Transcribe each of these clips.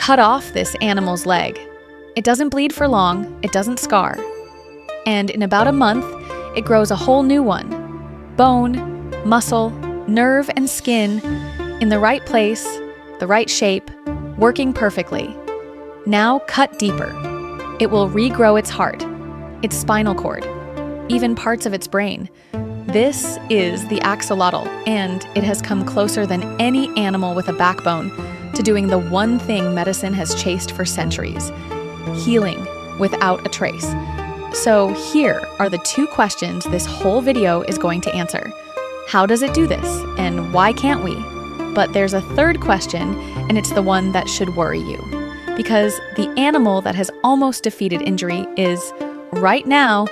cut off this animal's leg. It doesn't bleed for long, it doesn't scar. And in about a month, it grows a whole new one. Bone, muscle, nerve, and skin in the right place, the right shape, working perfectly. Now cut deeper. It will regrow its heart, its spinal cord, even parts of its brain. This is the axolotl, and it has come closer than any animal with a backbone to doing the one thing medicine has chased for centuries: healing without a trace. So here are the 2 questions this whole video is going to answer. How does it do this, and why can't we? But there's a third question, and it's the one that should worry you. Because the animal that has almost defeated injury is, right now,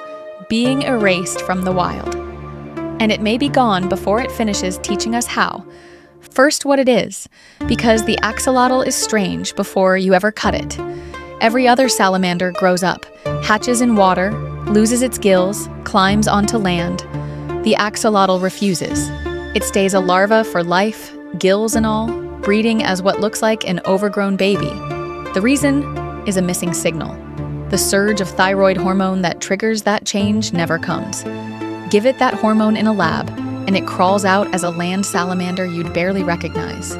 being erased from the wild. And it may be gone before it finishes teaching us how. First, what it is, because the axolotl is strange before you ever cut it. Every other salamander grows up, hatches in water, loses its gills, climbs onto land. The axolotl refuses. It stays a larva for life, gills and all, breeding as what looks like an overgrown baby. The reason is a missing signal. The surge of thyroid hormone that triggers that change never comes. Give it that hormone in a lab, and it crawls out as a land salamander you'd barely recognize.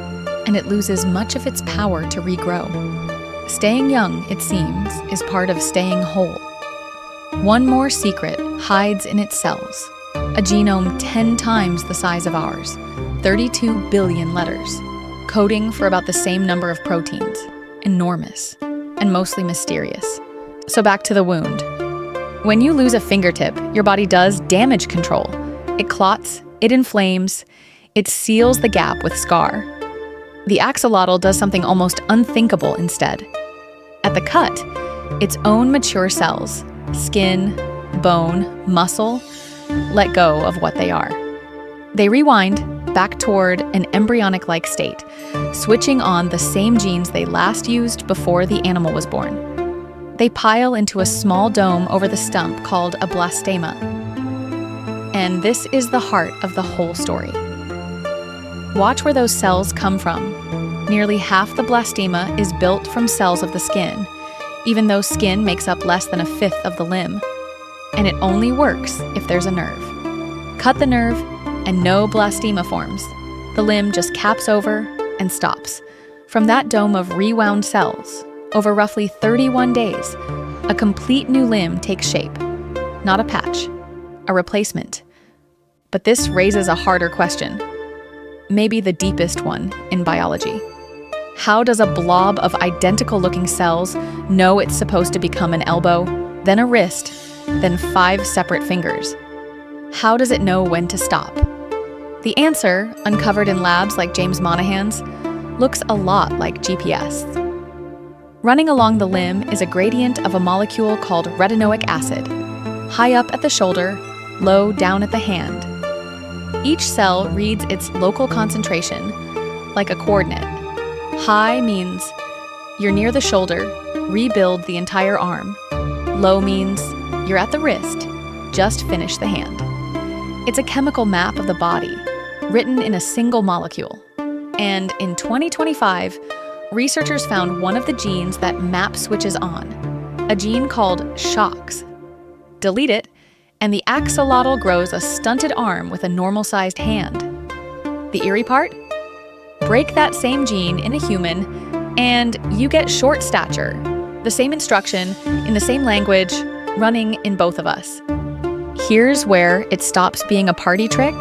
And it loses much of its power to regrow. Staying young, it seems, is part of staying whole. One more secret hides in its cells. A genome 10 times the size of ours, 32 billion letters, coding for about the same number of proteins. Enormous, and mostly mysterious. So back to the wound. When you lose a fingertip, your body does damage control. It clots, it inflames, it seals the gap with scar. The axolotl does something almost unthinkable instead. At the cut, its own mature cells, skin, bone, muscle, let go of what they are. They rewind back toward an embryonic-like state, switching on the same genes they last used before the animal was born. They pile into a small dome over the stump called a blastema. And this is the heart of the whole story. Watch where those cells come from. Nearly half the blastema is built from cells of the skin, even though skin makes up less than 1/5 of the limb. And it only works if there's a nerve. Cut the nerve, and no blastema forms. The limb just caps over and stops. From that dome of rewound cells, over roughly 31 days, a complete new limb takes shape. Not a patch, a replacement. But this raises a harder question, maybe the deepest one in biology. How does a blob of identical-looking cells know it's supposed to become an elbow, then a wrist, then 5 separate fingers? How does it know when to stop? The answer, uncovered in labs like James Monahan's, looks a lot like GPS. Running along the limb is a gradient of a molecule called retinoic-acid, high up at the shoulder, low down at the hand. Each cell reads its local concentration, like a coordinate. High means you're near the shoulder, rebuild the entire arm. Low means you're at the wrist, just finish the hand. It's a chemical map of the body, written in a single molecule. And in 2025, researchers found one of the genes that map switches on, a gene called shox. Delete it, and the axolotl grows a stunted arm with a normal-sized hand. The eerie part? Break that same gene in a human, and you get short stature, the same instruction, in the same language, running in both of us. Here's where it stops being a party trick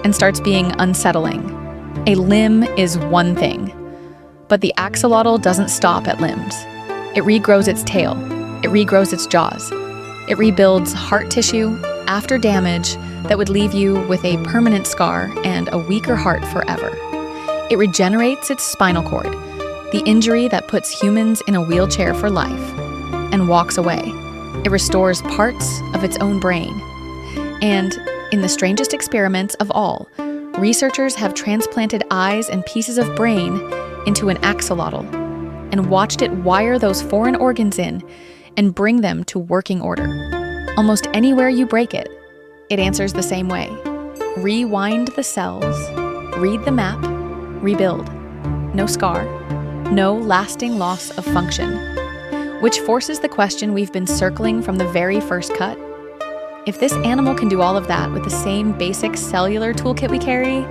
and starts being unsettling. A limb is one thing, but the axolotl doesn't stop at limbs. It regrows its tail, it regrows its jaws, it rebuilds heart tissue after damage that would leave you with a permanent scar and a weaker heart forever. It regenerates its spinal cord, the injury that puts humans in a wheelchair for life, and walks away. It restores parts of its own brain. And in the strangest experiments of all, researchers have transplanted eyes and pieces of brain into an axolotl and watched it wire those foreign organs in and bring them to working order. Almost anywhere you break it, it answers the same way. Rewind the cells, read the map, rebuild. No scar, no lasting loss of function, which forces the question we've been circling from the very first cut. If this animal can do all of that with the same basic cellular toolkit we carry,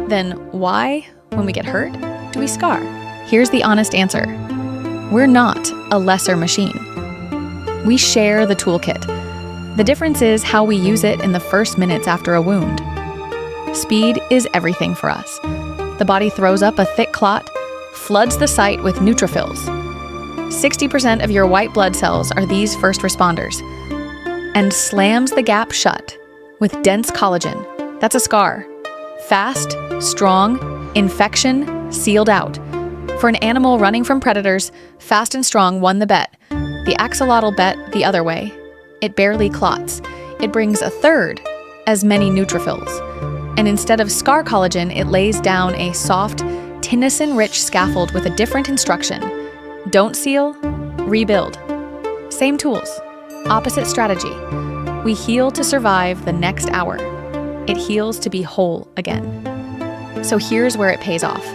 then why, when we get hurt, do we scar? Here's the honest answer. We're not a lesser machine. We share the toolkit. The difference is how we use it in the first minutes after a wound. Speed is everything for us. The body throws up a thick clot, floods the site with neutrophils. 60% of your white blood cells are these first responders, and slams the gap shut with dense collagen. That's a scar. Fast, strong, infection sealed out. For an animal running from predators, fast and strong won the bet. The axolotl bet the other way. It barely clots. It brings a third as many neutrophils. And instead of scar collagen, it lays down a soft, tinosin-rich scaffold with a different instruction. Don't seal, rebuild. Same tools, opposite strategy. We heal to survive the next hour. It heals to be whole again. So here's where it pays off.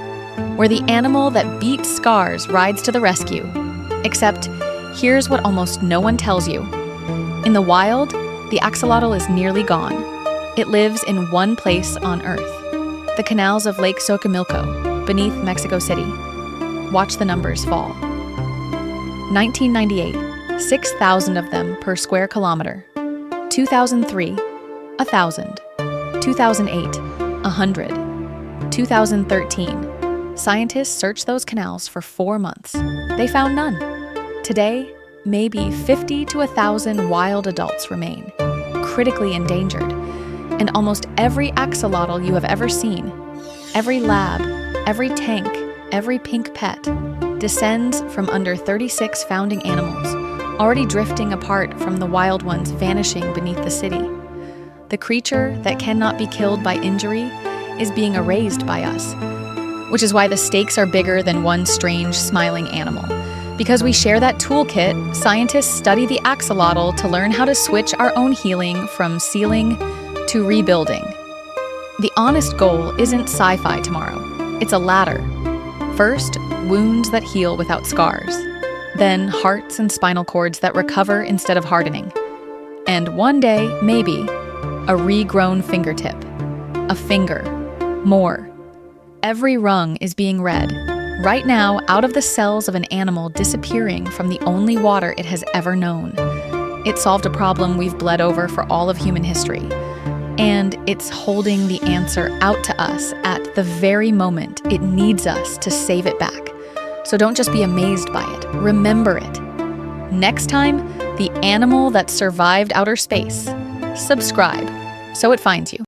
Where the animal that beats scars rides to the rescue. Except, here's what almost no one tells you. In the wild, the axolotl is nearly gone. It lives in one place on Earth, the canals of Lake Xochimilco, beneath Mexico City. Watch the numbers fall. 1998, 6,000 of them per square kilometer. 2003, 1,000. 2008, 100. 2013, scientists searched those canals for 4 months. They found none. Today, maybe 50 to 1,000 wild adults remain, critically endangered. And almost every axolotl you have ever seen, every lab, every tank, every pink pet, descends from under 36 founding animals, already drifting apart from the wild ones vanishing beneath the city. The creature that cannot be killed by injury is being erased by us, which is why the stakes are bigger than one strange, smiling animal. Because we share that toolkit, scientists study the axolotl to learn how to switch our own healing from sealing to rebuilding. The honest goal isn't sci-fi tomorrow. It's a ladder. First, wounds that heal without scars. Then hearts and spinal cords that recover instead of hardening. And one day, maybe, a regrown fingertip. A finger. More. Every rung is being read, right now, out of the cells of an animal disappearing from the only water it has ever known. It solved a problem we've bled over for all of human history. And it's holding the answer out to us at the very moment it needs us to save it back. So don't just be amazed by it, remember it. Next time, the animal that survived outer space. Subscribe so it finds you.